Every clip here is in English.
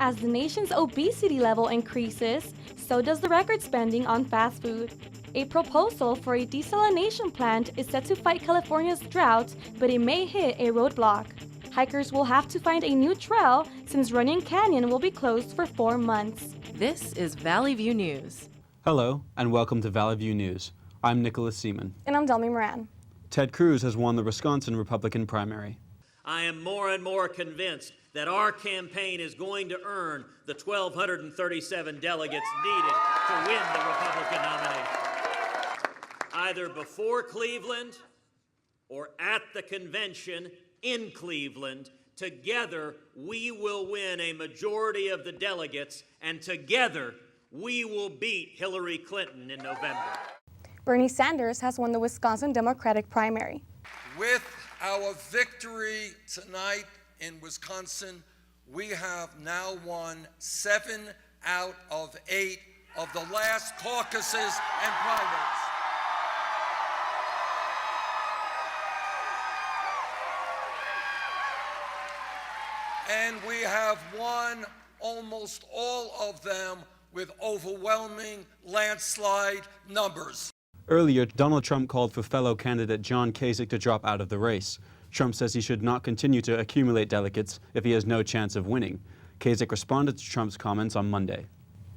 As the nation's obesity level increases, so does the record spending on fast food. A proposal for a desalination plant is set to fight California's drought, but it may hit a roadblock. Hikers will have to find a new trail since Runyon Canyon will be closed for 4 months. This is Valley View News. Hello, and welcome to Valley View News. I'm Nicholas Seaman. And I'm Delmy Moran. Ted Cruz has won the Wisconsin Republican primary. I am more and more convinced that our campaign is going to earn the 1,237 delegates needed to win the Republican nomination. Either before Cleveland or at the convention in Cleveland, together we will win a majority of the delegates, and together we will beat Hillary Clinton in November. Bernie Sanders has won the Wisconsin Democratic primary. With our victory tonight in Wisconsin, we have now won 7 out of 8 of the last caucuses and primaries. And we have won almost all of them with overwhelming landslide numbers. Earlier, Donald Trump called for fellow candidate John Kasich to drop out of the race. Trump says he should not continue to accumulate delegates if he has no chance of winning. Kasich responded to Trump's comments on Monday.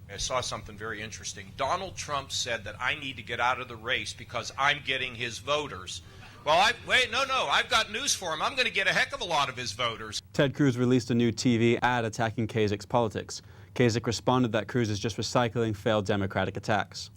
I saw something very interesting. Donald Trump said that I need to get out of the race because I'm getting his voters. Well, I've got news for him. I'm going to get a heck of a lot of his voters. Ted Cruz released a new TV ad attacking Kasich's politics. Kasich responded that Cruz is just recycling failed Democratic attacks.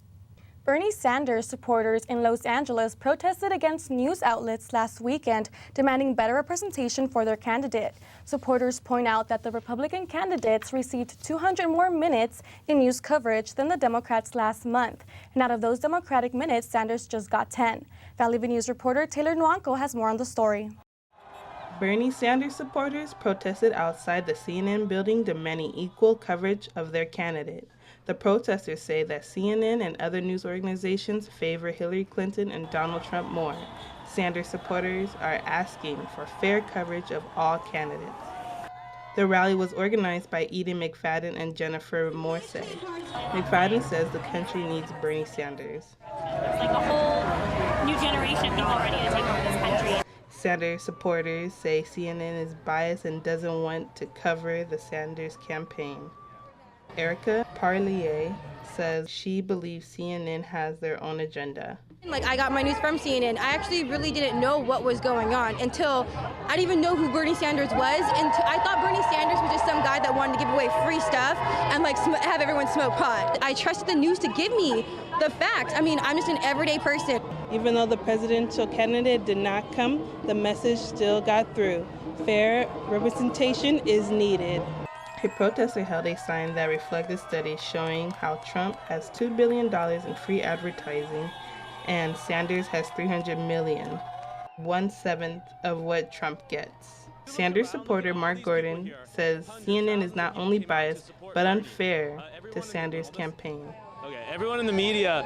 Bernie Sanders supporters in Los Angeles protested against news outlets last weekend, demanding better representation for their candidate. Supporters point out that the Republican candidates received 200 more minutes in news coverage than the Democrats last month. And out of those Democratic minutes, Sanders just got 10. Valley View News reporter Taylor Nwanko has more on the story. Bernie Sanders supporters protested outside the CNN building demanding equal coverage of their candidate. The protesters say that CNN and other news organizations favor Hillary Clinton and Donald Trump more. Sanders supporters are asking for fair coverage of all candidates. The rally was organized by Eden McFadden and Jennifer Morsey. McFadden says the country needs Bernie Sanders. It's like a whole new generation of people ready to take over this country. Sanders supporters say CNN is biased and doesn't want to cover the Sanders campaign. Erica Parlier says she believes CNN has their own agenda. I got my news from CNN. I actually really didn't know what was going on until I didn't even know who Bernie Sanders was. And I thought Bernie Sanders was just some guy that wanted to give away free stuff and have everyone smoke pot. I trusted the news to give me the facts. I'm just an everyday person. Even though the presidential candidate did not come, the message still got through. Fair representation is needed. A protester held a sign that reflected studies showing how Trump has $2 billion in free advertising and Sanders has $300 million, 1/7 of what Trump gets. Sanders supporter Mark Gordon says CNN is not only biased but unfair to Sanders' campaign. Okay, everyone in the media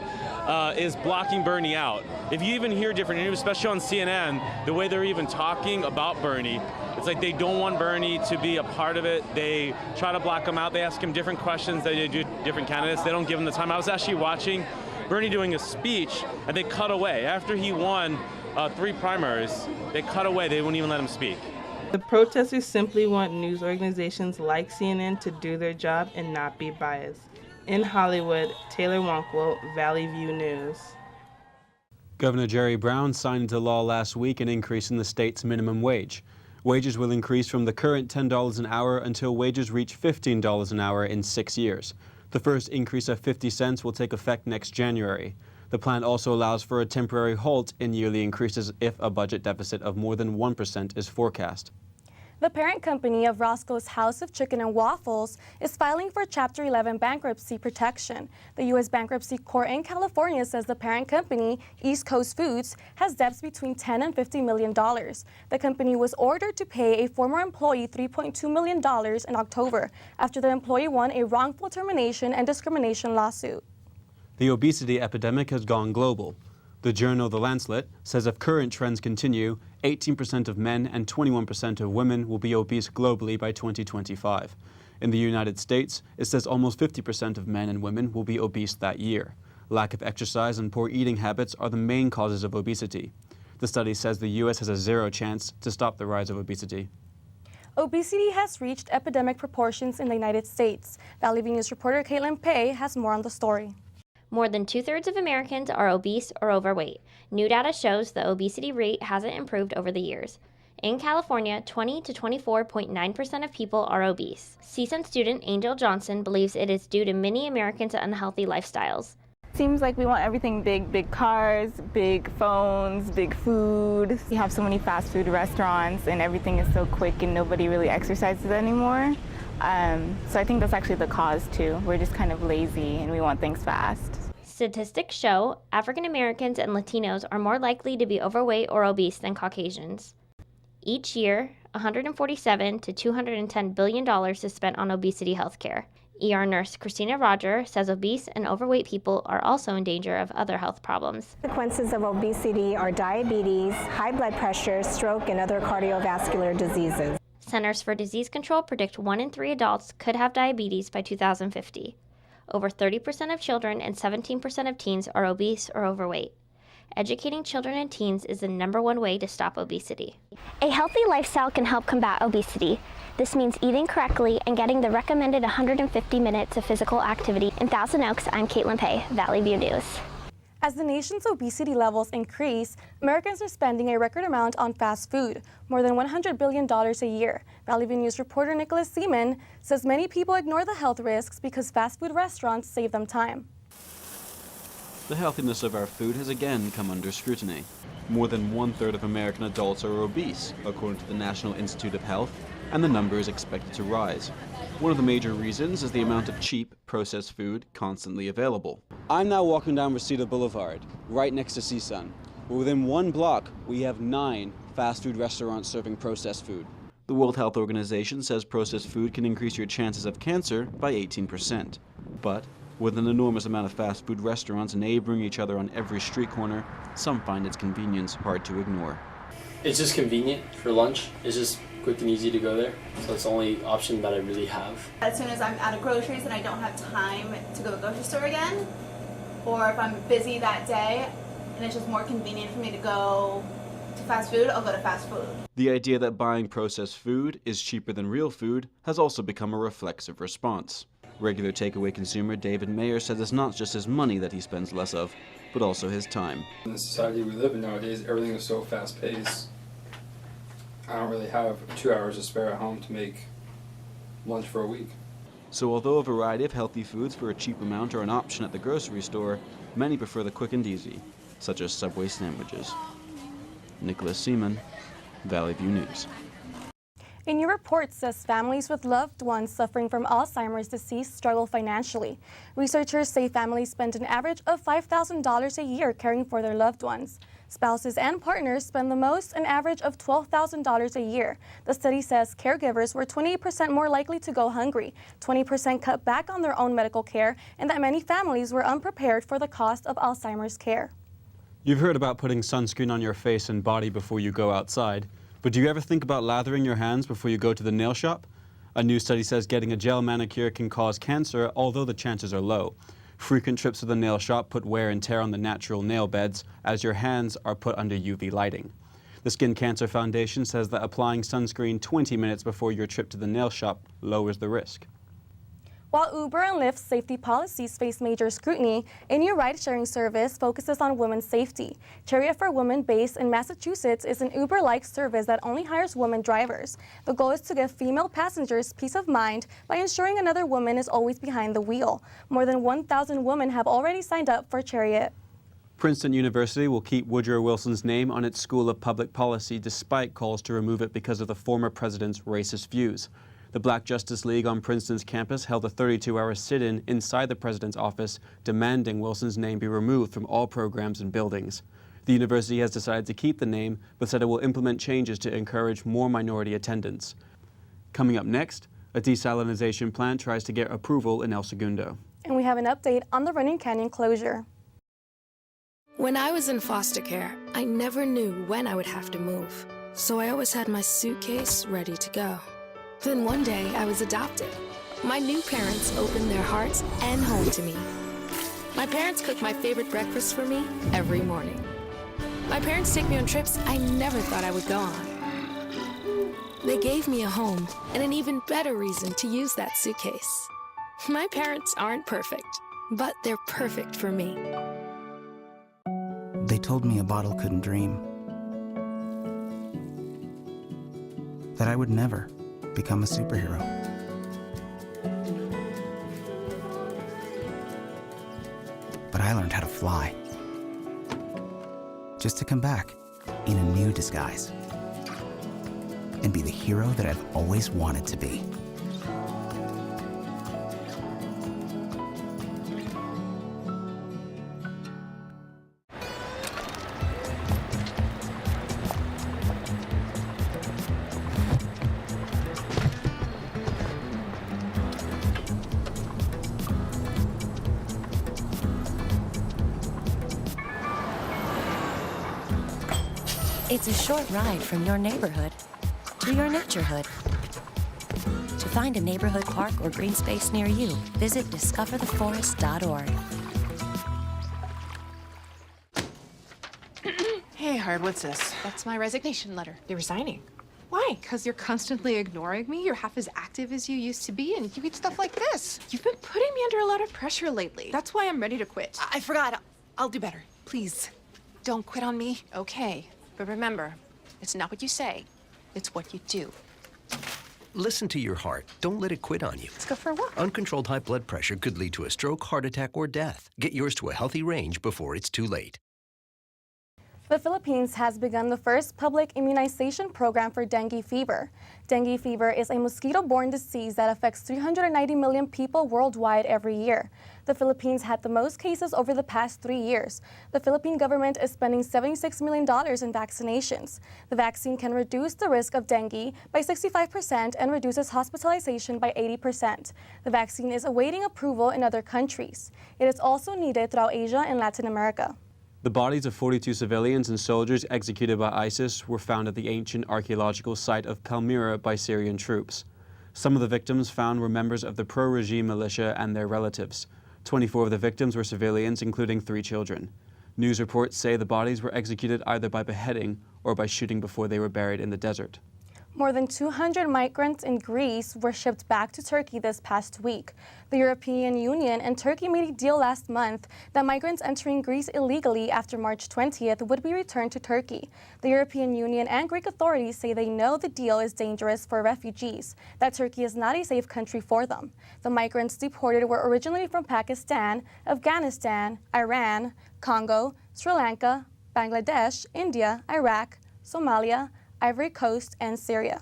is blocking Bernie out. If you even hear different interviews, especially on CNN, the way they're even talking about Bernie, it's like they don't want Bernie to be a part of it. They try to block him out. They ask him different questions that they do different candidates. They don't give him the time. I was actually watching Bernie doing a speech, and they cut away. After he won 3 primaries, they cut away. They wouldn't even let him speak. The protesters simply want news organizations like CNN to do their job and not be biased. In Hollywood, Taylor Nwanko, Valley View News. Governor Jerry Brown signed into law last week an increase in the state's minimum wage. Wages will increase from the current $10 an hour until wages reach $15 an hour in 6 years. The first increase of 50 cents will take effect next January. The plan also allows for a temporary halt in yearly increases if a budget deficit of more than 1% is forecast. The parent company of Roscoe's House of Chicken and Waffles is filing for Chapter 11 bankruptcy protection. The U.S. Bankruptcy Court in California says the parent company, East Coast Foods, has debts between $10 and $50 million. The company was ordered to pay a former employee $3.2 million in October after the employee won a wrongful termination and discrimination lawsuit. The obesity epidemic has gone global. The journal The Lancet says if current trends continue, 18% of men and 21% of women will be obese globally by 2025. In the United States, it says almost 50% of men and women will be obese that year. Lack of exercise and poor eating habits are the main causes of obesity. The study says the U.S. has a zero chance to stop the rise of obesity. Obesity has reached epidemic proportions in the United States. Valley View News reporter Caitlin Pei has more on the story. More than 2/3 of Americans are obese or overweight. New data shows the obesity rate hasn't improved over the years. In California, 20 to 24.9% of people are obese. CSUN student Angel Johnson believes it is due to many Americans' unhealthy lifestyles. Seems like we want everything big, big cars, big phones, big food. We have so many fast food restaurants and everything is so quick and nobody really exercises anymore. So I think that's actually the cause too. We're just kind of lazy and we want things fast. Statistics show African Americans and Latinos are more likely to be overweight or obese than Caucasians. Each year, $147 to $210 billion is spent on obesity healthcare. ER nurse Christina Roger says obese and overweight people are also in danger of other health problems. Consequences of obesity are diabetes, high blood pressure, stroke, and other cardiovascular diseases. Centers for Disease Control predict 1 in 3 adults could have diabetes by 2050. Over 30% of children and 17% of teens are obese or overweight. Educating children and teens is the #1 way to stop obesity. A healthy lifestyle can help combat obesity. This means eating correctly and getting the recommended 150 minutes of physical activity. In Thousand Oaks, I'm Caitlin Pei, Valley View News. As the nation's obesity levels increase, Americans are spending a record amount on fast food, more than $100 billion a year. Valley View News reporter Nicholas Seaman says many people ignore the health risks because fast food restaurants save them time. The healthiness of our food has again come under scrutiny. More than 1/3 of American adults are obese, according to the National Institute of Health, and the number is expected to rise. One of the major reasons is the amount of cheap, processed food constantly available. I'm now walking down Reseda Boulevard, right next to CSUN. Within 1 block, we have 9 fast food restaurants serving processed food. The World Health Organization says processed food can increase your chances of cancer by 18%. But with an enormous amount of fast food restaurants neighboring each other on every street corner, some find its convenience hard to ignore. It's just convenient for lunch. It's just quick and easy to go there, so it's the only option that I really have. As soon as I'm out of groceries and I don't have time to go to the grocery store again, or if I'm busy that day and it's just more convenient for me to go to fast food, I'll go to fast food. The idea that buying processed food is cheaper than real food has also become a reflexive response. Regular takeaway consumer David Mayer says it's not just his money that he spends less of, but also his time. In the society we live in nowadays, everything is so fast-paced. I don't really have 2 hours to spare at home to make lunch for a week. So although a variety of healthy foods for a cheap amount are an option at the grocery store, many prefer the quick and easy, such as Subway sandwiches. Nicholas Seaman, Valley View News. A new report says families with loved ones suffering from Alzheimer's disease struggle financially. Researchers say families spend an average of $5,000 a year caring for their loved ones. Spouses and partners spend the most, an average of $12,000 a year. The study says caregivers were 28% more likely to go hungry, 20% cut back on their own medical care, and that many families were unprepared for the cost of Alzheimer's care. You've heard about putting sunscreen on your face and body before you go outside. But do you ever think about lathering your hands before you go to the nail shop? A new study says getting a gel manicure can cause cancer, although the chances are low. Frequent trips to the nail shop put wear and tear on the natural nail beds as your hands are put under UV lighting. The Skin Cancer Foundation says that applying sunscreen 20 minutes before your trip to the nail shop lowers the risk. While Uber and Lyft's safety policies face major scrutiny, a new ride-sharing service focuses on women's safety. Chariot for Women, based in Massachusetts, is an Uber-like service that only hires women drivers. The goal is to give female passengers peace of mind by ensuring another woman is always behind the wheel. More than 1,000 women have already signed up for Chariot. Princeton University will keep Woodrow Wilson's name on its School of Public Policy despite calls to remove it because of the former president's racist views. The Black Justice League on Princeton's campus held a 32-hour sit-in inside the president's office, demanding Wilson's name be removed from all programs and buildings. The university has decided to keep the name, but said it will implement changes to encourage more minority attendance. Coming up next, a desalinization plant tries to get approval in El Segundo. And we have an update on the Running Canyon closure. When I was in foster care, I never knew when I would have to move, so I always had my suitcase ready to go. Then one day, I was adopted. My new parents opened their hearts and home to me. My parents cook my favorite breakfast for me every morning. My parents take me on trips I never thought I would go on. They gave me a home and an even better reason to use that suitcase. My parents aren't perfect, but they're perfect for me. They told me a bottle couldn't dream. That I would never become a superhero. But I learned how to fly. Just to come back in a new disguise and be the hero that I've always wanted to be. It's a short ride from your neighborhood to your naturehood. To find a neighborhood park or green space near you, visit discovertheforest.org. Hey, Hard, what's this? That's my resignation letter. You're resigning. Why? Because you're constantly ignoring me. You're half as active as you used to be, and you get stuff like this. You've been putting me under a lot of pressure lately. That's why I'm ready to quit. I forgot. I'll do better. Please, don't quit on me. Okay. But remember, it's not what you say, it's what you do. Listen to your heart. Don't let it quit on you. Let's go for a walk. Uncontrolled high blood pressure could lead to a stroke, heart attack, or death. Get yours to a healthy range before it's too late. The Philippines has begun the first public immunization program for dengue fever. Dengue fever is a mosquito-borne disease that affects 390 million people worldwide every year. The Philippines had the most cases over the past 3 years. The Philippine government is spending $76 million in vaccinations. The vaccine can reduce the risk of dengue by 65% and reduces hospitalization by 80%. The vaccine is awaiting approval in other countries. It is also needed throughout Asia and Latin America. The bodies of 42 civilians and soldiers executed by ISIS were found at the ancient archaeological site of Palmyra by Syrian troops. Some of the victims found were members of the pro-regime militia and their relatives. 24 of the victims were civilians, including 3 children. News reports say the bodies were executed either by beheading or by shooting before they were buried in the desert. More than 200 migrants in Greece were shipped back to Turkey this past week. The European Union and Turkey made a deal last month that migrants entering Greece illegally after March 20th would be returned to Turkey. The European Union and Greek authorities say they know the deal is dangerous for refugees, that Turkey is not a safe country for them. The migrants deported were originally from Pakistan, Afghanistan, Iran, Congo, Sri Lanka, Bangladesh, India, Iraq, Somalia, Ivory Coast, and Syria.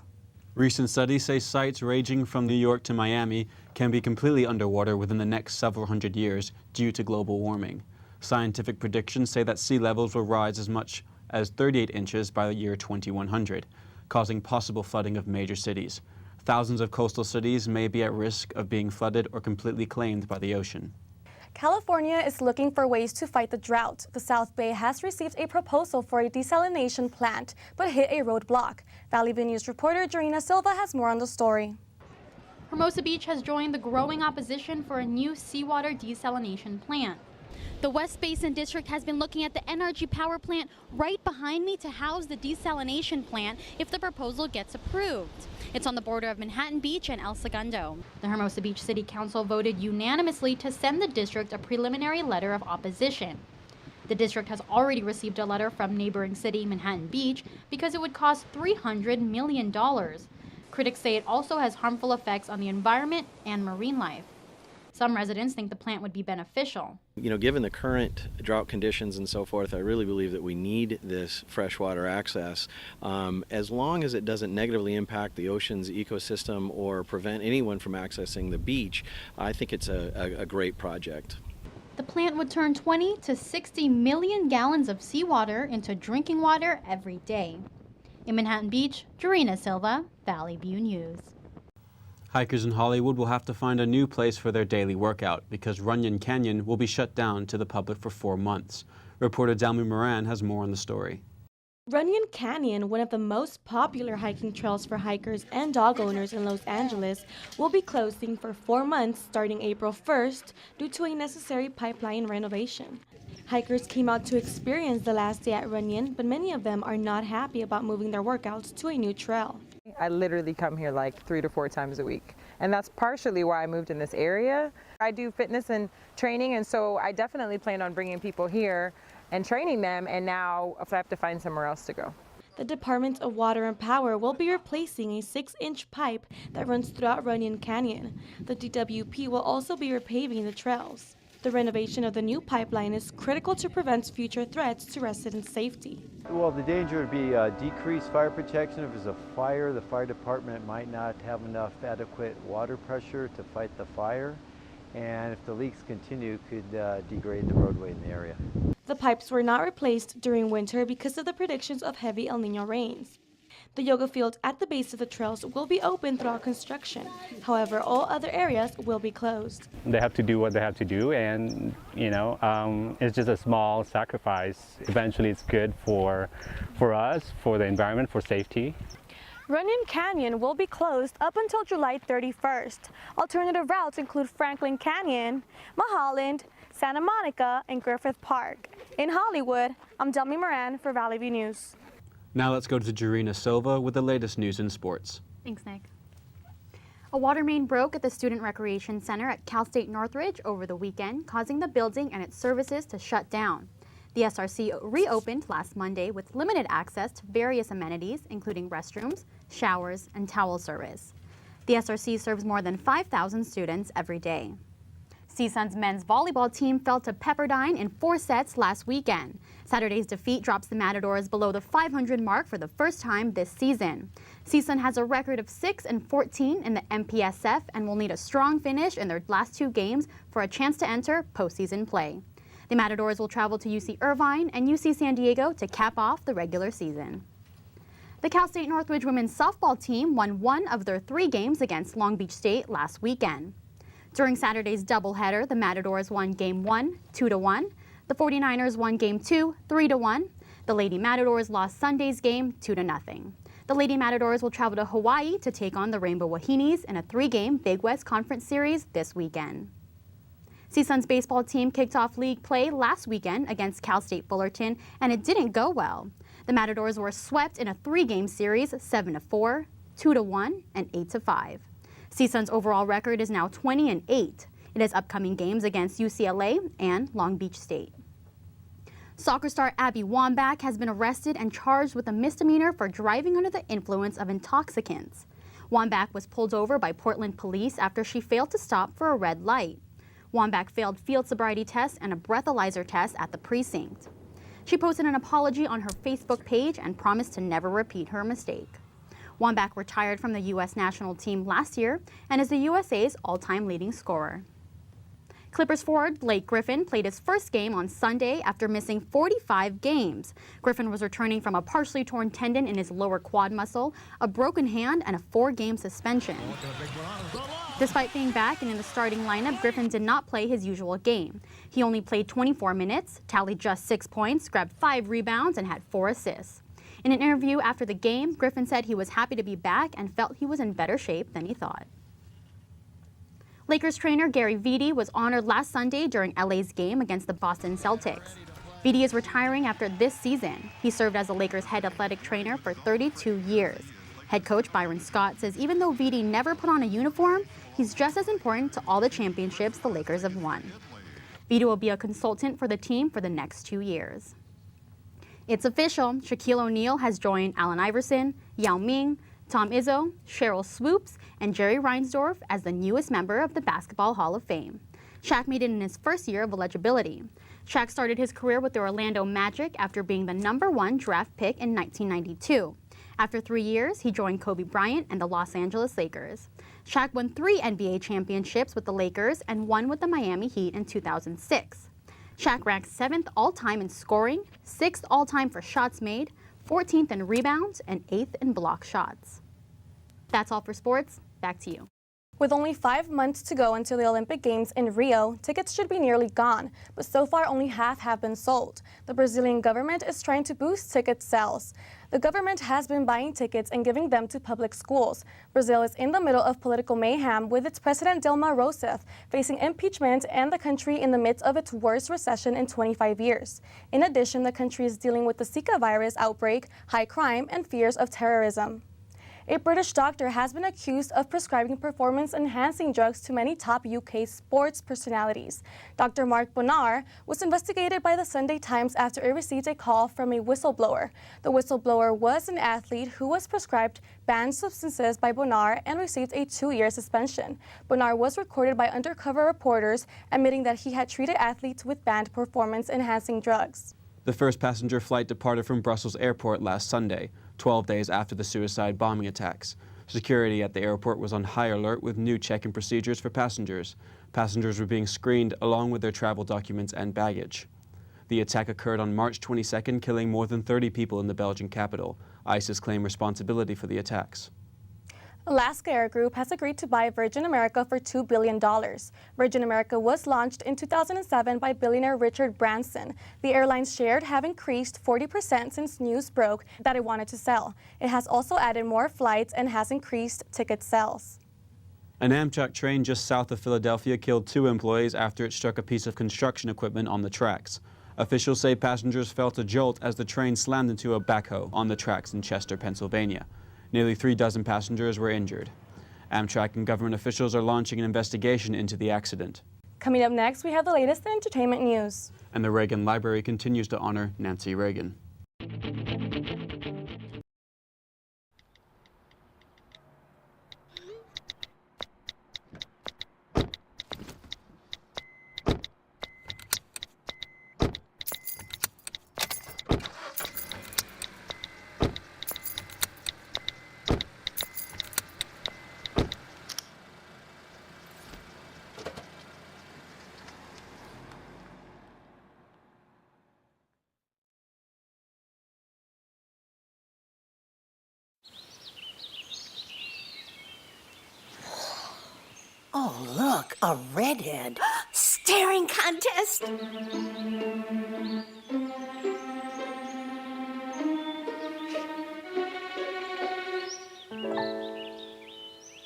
Recent studies say sites ranging from New York to Miami can be completely underwater within the next several hundred years due to global warming. Scientific predictions say that sea levels will rise as much as 38 inches by the year 2100, causing possible flooding of major cities. Thousands of coastal cities may be at risk of being flooded or completely claimed by the ocean. California is looking for ways to fight the drought. The South Bay has received a proposal for a desalination plant, but hit a roadblock. Valley View News reporter Jarina Silva has more on the story. Hermosa Beach has joined the growing opposition for a new seawater desalination plant. The West Basin District has been looking at the NRG power plant right behind me to house the desalination plant if the proposal gets approved. It's on the border of Manhattan Beach and El Segundo. The Hermosa Beach City Council voted unanimously to send the district a preliminary letter of opposition. The district has already received a letter from neighboring city Manhattan Beach because it would cost $300 million. Critics say it also has harmful effects on the environment and marine life. Some residents think the plant would be beneficial. You know, given the current drought conditions and so forth, I really believe that we need this freshwater access. As long as it doesn't negatively impact the ocean's ecosystem or prevent anyone from accessing the beach, I think it's a great project. The plant would turn 20 to 60 million gallons of seawater into drinking water every day. In Manhattan Beach, Jarina Silva, Valley View News. Hikers in Hollywood will have to find a new place for their daily workout because Runyon Canyon will be shut down to the public for 4 months. Reporter Dalmy Moran has more on the story. Runyon Canyon, one of the most popular hiking trails for hikers and dog owners in Los Angeles, will be closing for 4 months starting April 1st due to a necessary pipeline renovation. Hikers came out to experience the last day at Runyon, but many of them are not happy about moving their workouts to a new trail. I literally come here like 3 to 4 times a week, and that's partially why I moved in this area. I do fitness and training, and so I definitely plan on bringing people here and training them, and now I have to find somewhere else to go. The Department of Water and Power will be replacing a 6-inch pipe that runs throughout Runyon Canyon. The DWP will also be repaving the trails. The renovation of the new pipeline is critical to prevent future threats to resident safety. Well, the danger would be decreased fire protection. If there's a fire, the fire department might not have enough adequate water pressure to fight the fire. And if the leaks continue, could degrade the roadway in the area. The pipes were not replaced during winter because of the predictions of heavy El Niño rains. The yoga field at the base of the trails will be open throughout construction. However, all other areas will be closed. They have to do what they have to do, and it's just a small sacrifice. Eventually, it's good for us, for the environment, for safety. Runyon Canyon will be closed up until July 31st. Alternative routes include Franklin Canyon, Mulholland, Santa Monica, and Griffith Park. In Hollywood, I'm Delmy Moran for Valley View News. Now let's go to Jarina Silva with the latest news in sports. Thanks, Nick. A water main broke at the Student Recreation Center at Cal State Northridge over the weekend, causing the building and its services to shut down. The SRC reopened last Monday with limited access to various amenities, including restrooms, showers, and towel service. The SRC serves more than 5,000 students every day. CSUN's men's volleyball team fell to Pepperdine in 4 sets last weekend. Saturday's defeat drops the Matadors below the 500 mark for the first time this season. CSUN has a record of 6-14 in the MPSF and will need a strong finish in their last 2 games for a chance to enter postseason play. The Matadors will travel to UC Irvine and UC San Diego to cap off the regular season. The Cal State Northridge women's softball team won 1 of their 3 games against Long Beach State last weekend. During Saturday's doubleheader, the Matadors won Game 1, 2-1. The 49ers won Game 2, 3-1. The Lady Matadors lost Sunday's game 2-0. The Lady Matadors will travel to Hawaii to take on the Rainbow Wahinis in a 3-game Big West Conference Series this weekend. CSUN's baseball team kicked off league play last weekend against Cal State Fullerton, and it didn't go well. The Matadors were swept in a 3-game series, 7-4, 2-1, and 8-5. CSUN's overall record is now 20-8. It has upcoming games against UCLA and Long Beach State. Soccer star Abby Wambach has been arrested and charged with a misdemeanor for driving under the influence of intoxicants. Wambach was pulled over by Portland police after she failed to stop for a red light. Wambach failed field sobriety tests and a breathalyzer test at the precinct. She posted an apology on her Facebook page and promised to never repeat her mistake. Wambach retired from the U.S. national team last year and is the USA's all-time leading scorer. Clippers forward Blake Griffin played his first game on Sunday after missing 45 games. Griffin was returning from a partially torn tendon in his lower quad muscle, a broken hand, and a 4-game suspension. Despite being back and in the starting lineup, Griffin did not play his usual game. He only played 24 minutes, tallied just 6 points, grabbed 5 rebounds, and had 4 assists. In an interview after the game, Griffin said he was happy to be back and felt he was in better shape than he thought. Lakers trainer Gary Vitti was honored last Sunday during LA's game against the Boston Celtics. Vitti is retiring after this season. He served as the Lakers' head athletic trainer for 32 years. Head coach Byron Scott says even though Vitti never put on a uniform, he's just as important to all the championships the Lakers have won. Vitti will be a consultant for the team for the next 2 years. It's official, Shaquille O'Neal has joined Allen Iverson, Yao Ming, Tom Izzo, Cheryl Swoops, and Jerry Reinsdorf as the newest member of the Basketball Hall of Fame. Shaq made it in his first year of eligibility. Shaq started his career with the Orlando Magic after being the #1 draft pick in 1992. After 3 years, he joined Kobe Bryant and the Los Angeles Lakers. Shaq won 3 NBA championships with the Lakers and 1 with the Miami Heat in 2006. Shaq ranks 7th all-time in scoring, 6th all-time for shots made, 14th in rebounds, and 8th in block shots. That's all for sports. Back to you. With only 5 months to go until the Olympic Games in Rio, tickets should be nearly gone, but so far only half have been sold. The Brazilian government is trying to boost ticket sales. The government has been buying tickets and giving them to public schools. Brazil is in the middle of political mayhem with its president Dilma Rousseff facing impeachment and the country in the midst of its worst recession in 25 years. In addition, the country is dealing with the Zika virus outbreak, high crime, and fears of terrorism. A British doctor has been accused of prescribing performance-enhancing drugs to many top UK sports personalities. Dr. Mark Bonar was investigated by the Sunday Times after it received a call from a whistleblower. The whistleblower was an athlete who was prescribed banned substances by Bonar and received a 2-year suspension. Bonar was recorded by undercover reporters admitting that he had treated athletes with banned performance-enhancing drugs. The first passenger flight departed from Brussels airport last Sunday, 12 days after the suicide bombing attacks. Security at the airport was on high alert with new check-in procedures for passengers. Passengers were being screened along with their travel documents and baggage. The attack occurred on March 22nd, killing more than 30 people in the Belgian capital. ISIS claimed responsibility for the attacks. Alaska Air Group has agreed to buy Virgin America for $2 billion. Virgin America was launched in 2007 by billionaire Richard Branson. The airline's shares have increased 40% since news broke that it wanted to sell. It has also added more flights and has increased ticket sales. An Amtrak train just south of Philadelphia killed 2 employees after it struck a piece of construction equipment on the tracks. Officials say passengers felt a jolt as the train slammed into a backhoe on the tracks in Chester, Pennsylvania. Nearly 3 dozen passengers were injured. Amtrak and government officials are launching an investigation into the accident. Coming up next, we have the latest entertainment news. And the Reagan Library continues to honor Nancy Reagan. Oh, look, a redhead. Staring contest.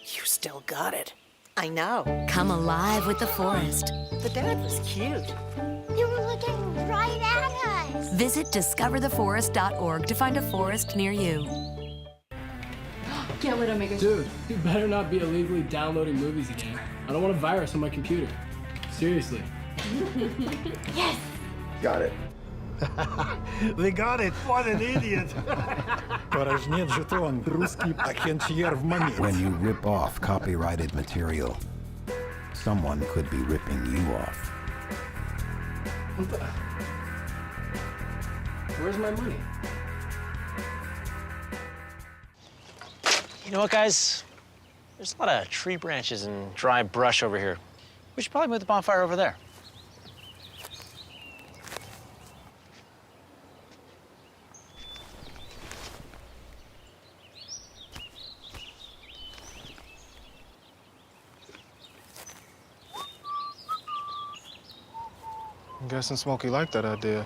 You still got it. I know. Come alive with the forest. The dad was cute. You were looking right at us. Visit discovertheforest.org to find a forest near you. Can't let him make a... Dude, you better not be illegally downloading movies again. I don't want a virus on my computer. Seriously. Yes! Got it. They got it. What an idiot. When you rip off copyrighted material, someone could be ripping you off. Where's my money? You know what, guys? There's a lot of tree branches and dry brush over here. We should probably move the bonfire over there. I'm guessing Smokey liked that idea.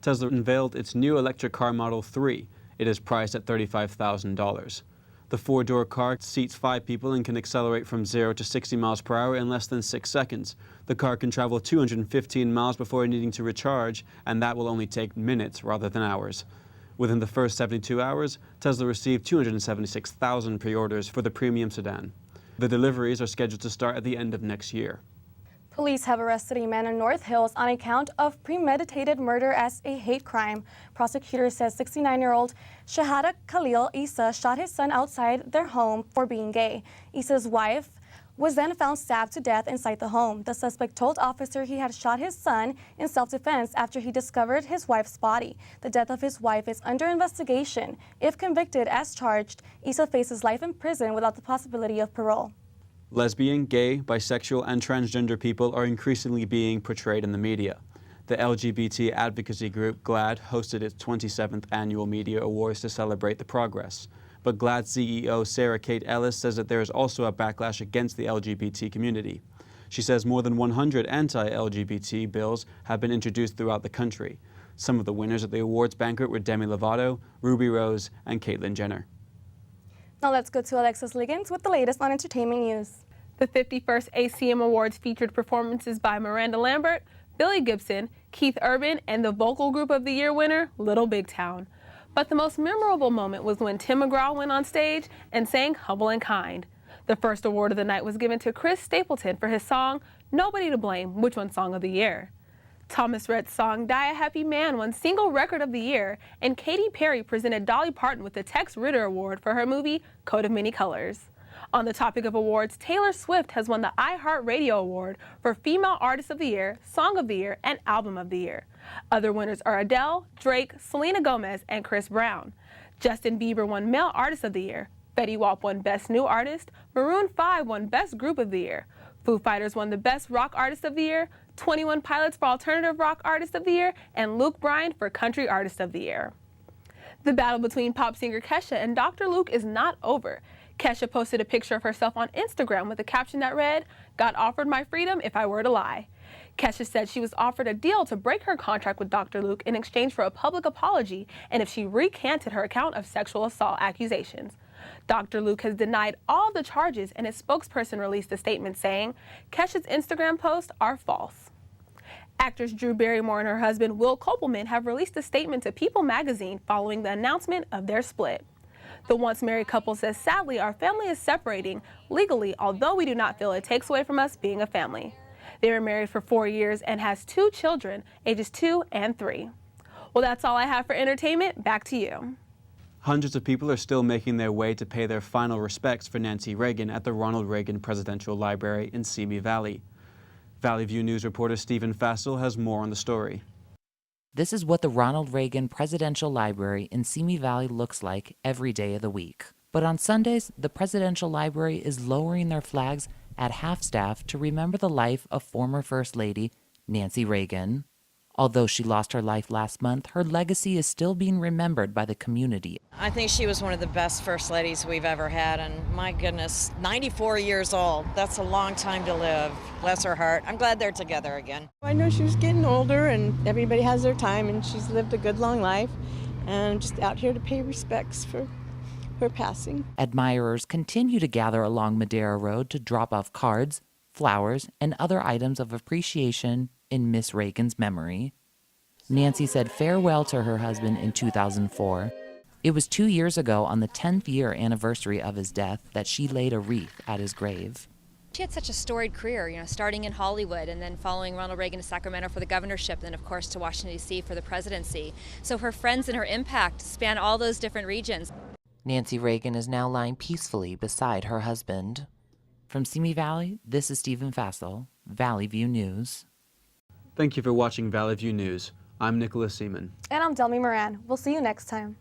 Tesla unveiled its new electric car Model 3. It is priced at $35,000. The 4-door car seats 5 people and can accelerate from 0 to 60 miles per hour in less than 6 seconds. The car can travel 215 miles before needing to recharge, and that will only take minutes rather than hours. Within the first 72 hours, Tesla received 276,000 pre-orders for the premium sedan. The deliveries are scheduled to start at the end of next year. Police have arrested a man in North Hills on account of premeditated murder as a hate crime. Prosecutors says 69-year-old Shahada Khalil Issa shot his son outside their home for being gay. Issa's wife was then found stabbed to death inside the home. The suspect told officers he had shot his son in self-defense after he discovered his wife's body. The death of his wife is under investigation. If convicted as charged, Issa faces life in prison without the possibility of parole. Lesbian, gay, bisexual, and transgender people are increasingly being portrayed in the media. The LGBT advocacy group GLAAD hosted its 27th annual Media Awards to celebrate the progress. But GLAAD CEO Sarah Kate Ellis says that there is also a backlash against the LGBT community. She says more than 100 anti-LGBT bills have been introduced throughout the country. Some of the winners at the awards banquet were Demi Lovato, Ruby Rose, and Caitlyn Jenner. Now let's go to Alexis Liggins with the latest on entertainment news. The 51st ACM Awards featured performances by Miranda Lambert, Billy Gibson, Keith Urban, and the vocal group of the year winner, Little Big Town. But the most memorable moment was when Tim McGraw went on stage and sang Humble and Kind. The first award of the night was given to Chris Stapleton for his song, Nobody to Blame, which won Song of the Year. Thomas Rhett's song, Die a Happy Man, won Single Record of the Year, and Katy Perry presented Dolly Parton with the Tex Ritter Award for her movie, Coat of Many Colors. On the topic of awards, Taylor Swift has won the iHeartRadio Award for Female Artist of the Year, Song of the Year, and Album of the Year. Other winners are Adele, Drake, Selena Gomez, and Chris Brown. Justin Bieber won Male Artist of the Year. Fetty Wap won Best New Artist. Maroon 5 won Best Group of the Year. Foo Fighters won the Best Rock Artist of the Year. 21 Pilots for Alternative Rock Artist of the Year, and Luke Bryan for Country Artist of the Year. The battle between pop singer Kesha and Dr. Luke is not over. Kesha posted a picture of herself on Instagram with a caption that read, "God offered my freedom if I were to lie." Kesha said she was offered a deal to break her contract with Dr. Luke in exchange for a public apology and if she recanted her account of sexual assault accusations. Dr. Luke has denied all the charges, and his spokesperson released a statement saying, Kesha's Instagram posts are false. Actress Drew Barrymore and her husband Will Kopelman have released a statement to People magazine following the announcement of their split. The once married couple says, sadly, our family is separating legally, although we do not feel it takes away from us being a family. They were married for 4 years and has 2 children, ages 2 and 3. Well, that's all I have for entertainment. Back to you. Hundreds of people are still making their way to pay their final respects for Nancy Reagan at the Ronald Reagan Presidential Library in Simi Valley. Valley View News reporter Stephen Fassel has more on the story. This is what the Ronald Reagan Presidential Library in Simi Valley looks like every day of the week. But on Sundays, the Presidential Library is lowering their flags at half-staff to remember the life of former First Lady Nancy Reagan. Although she lost her life last month, her legacy is still being remembered by the community. I think she was one of the best First Ladies we've ever had, and my goodness, 94 years old. That's a long time to live. Bless her heart. I'm glad they're together again. I know she's getting older, and everybody has their time, and she's lived a good long life, and I'm just out here to pay respects for her passing. Admirers continue to gather along Madera Road to drop off cards, flowers, and other items of appreciation in Miss Reagan's memory. Nancy said farewell to her husband in 2004. It was 2 years ago, on the 10th year anniversary of his death, that she laid a wreath at his grave. She had such a storied career, starting in Hollywood and then following Ronald Reagan to Sacramento for the governorship, and then of course to Washington, D.C. for the presidency. So her friends and her impact span all those different regions. Nancy Reagan is now lying peacefully beside her husband. From Simi Valley, this is Stephen Fassel, Valley View News. Thank you for watching Valley View News. I'm Nicholas Seaman. And I'm Delmy Moran. We'll see you next time.